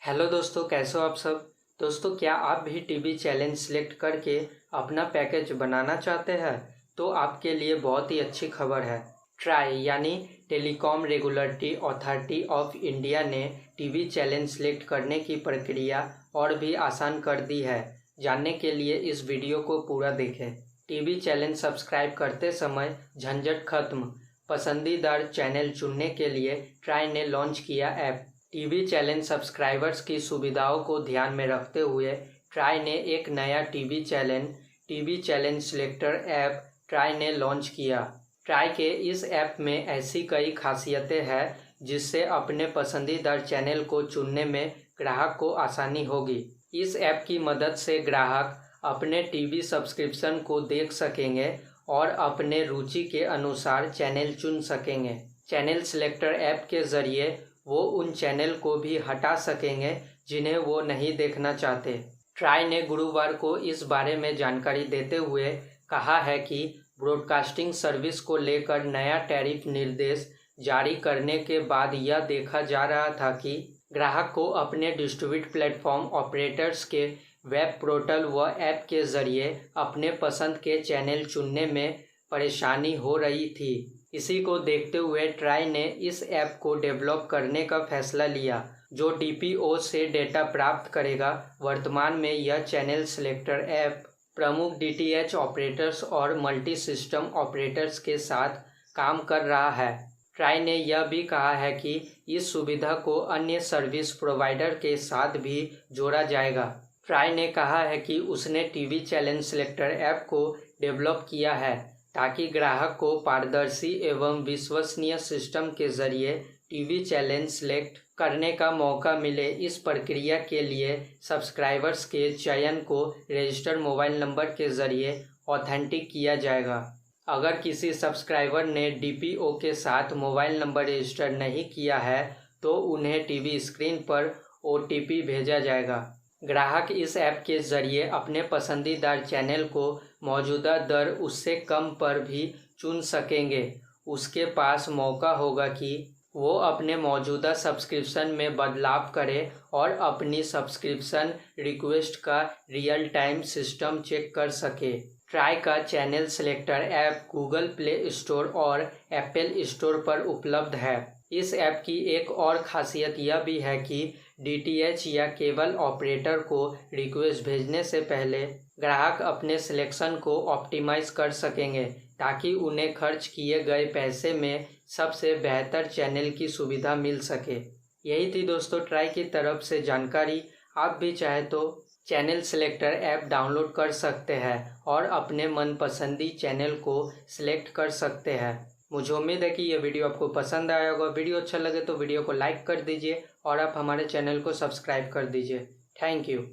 Hello दोस्तों, कैसे हो आप सब। दोस्तों, क्या आप भी टीवी चैलेंज सिलेक्ट करके अपना पैकेज बनाना चाहते हैं? तो आपके लिए बहुत ही अच्छी खबर है। ट्राई यानी telecom regulatory authority of India ने टीवी चैलेंज सिलेक्ट करने की प्रक्रिया और भी आसान कर दी है। जानने के लिए इस वीडियो को पूरा देखें। टीवी चैलेंज सब्सक्राइब करते समय झंझट खत्म। पसंदीदा चैनल चुनने के लिए ट्राई ने लॉन्च किया ऐप। टीवी चैलेंज सब्सक्राइबर्स की सुविधाओं को ध्यान में रखते हुए ट्राई ने एक नया TV challenge selector app try ने लॉन्च किया। ट्राई के इस ऐप में ऐसी कई खासियतें हैं जिससे अपने पसंदीदा चैनल को चुनने में ग्राहक को आसानी होगी। इस ऐप की मदद से ग्राहक अपने टीवी सब्सक्रिप्शन को देख सकेंगे और अपने रुचि के अनुसार चैनल चुन सकेंगे। चैनल सिलेक्टर ऐप के जरिए वो उन चैनल को भी हटा सकेंगे जिन्हें वो नहीं देखना चाहते। ट्राई ने गुरुवार को इस बारे में जानकारी देते हुए कहा है कि ब्रॉडकास्टिंग सर्विस को लेकर नया टैरिफ निर्देश जारी करने के बाद यह देखा जा रहा था कि ग्राहक को अपने डिस्ट्रीब्यूट प्लेटफॉर्म ऑपरेटर्स के वेब पोर्टल व ऐप के जरिए अपने पसंद के चैनल चुनने में परेशानी हो रही थी। इसी को देखते हुए ट्राई ने इस ऐप को डेवलप करने का फैसला लिया, जो डीपीओ से डेटा प्राप्त करेगा। वर्तमान में यह चैनल सिलेक्टर ऐप प्रमुख डीटीएच ऑपरेटर्स और मल्टी सिस्टम ऑपरेटर्स के साथ काम कर रहा है। ट्राई ने यह भी कहा है कि इस सुविधा को अन्य सर्विस प्रोवाइडर के साथ भी जोड़ा जाएगा। ट्राई ने कहा है कि उसने टीवी चैलेंज सिलेक्टर ऐप को डेवलप किया है ताकि ग्राहक को पारदर्शी एवं विश्वसनीय सिस्टम के जरिए टीवी चैलेंज सिलेक्ट करने का मौका मिले। इस प्रक्रिया के लिए सब्सक्राइबर्स के चयन को रजिस्टर्ड मोबाइल नंबर के जरिए ऑथेंटिक किया जाएगा। अगर किसी सब्सक्राइबर ने डीपीओ के साथ मोबाइल नंबर रजिस्टर नहीं किया है तो उन्हें टीवी स्क्रीन पर ओटीपी भेजा जाएगा। ग्राहक इस ऐप के जरिए अपने पसंदीदा चैनल को मौजूदा दर उससे कम पर भी चुन सकेंगे। उसके पास मौका होगा कि वो अपने मौजूदा सब्सक्रिप्शन में बदलाव करे और अपनी सब्सक्रिप्शन रिक्वेस्ट का रियल टाइम सिस्टम चेक कर सके। ट्राई का channel selector app Google play store और एप्पल स्टोर पर उपलब्ध है। इस ऐप की एक और खासियत यह भी है कि डीटीएच या केबल ऑपरेटर को रिक्वेस्ट भेजने से पहले ग्राहक अपने सिलेक्शन को ऑप्टिमाइज कर सकेंगे ताकि उन्हें खर्च किए गए पैसे में सबसे बेहतर चैनल की सुविधा मिल सके। यही थी दोस्तों ट्राई की तरफ से जानकारी। आप भी चाहे तो चैनल सिलेक्टर ऐप डाउनलोड कर सकते हैं और अपने मनपसंदी चैनल को सिलेक्ट कर सकते हैं। मुझे उम्मीद है कि यह वीडियो आपको पसंद आया होगा। वीडियो अच्छा लगे तो वीडियो को लाइक कर दीजिए और आप हमारे चैनल को सब्सक्राइब कर दीजिए। Thank you.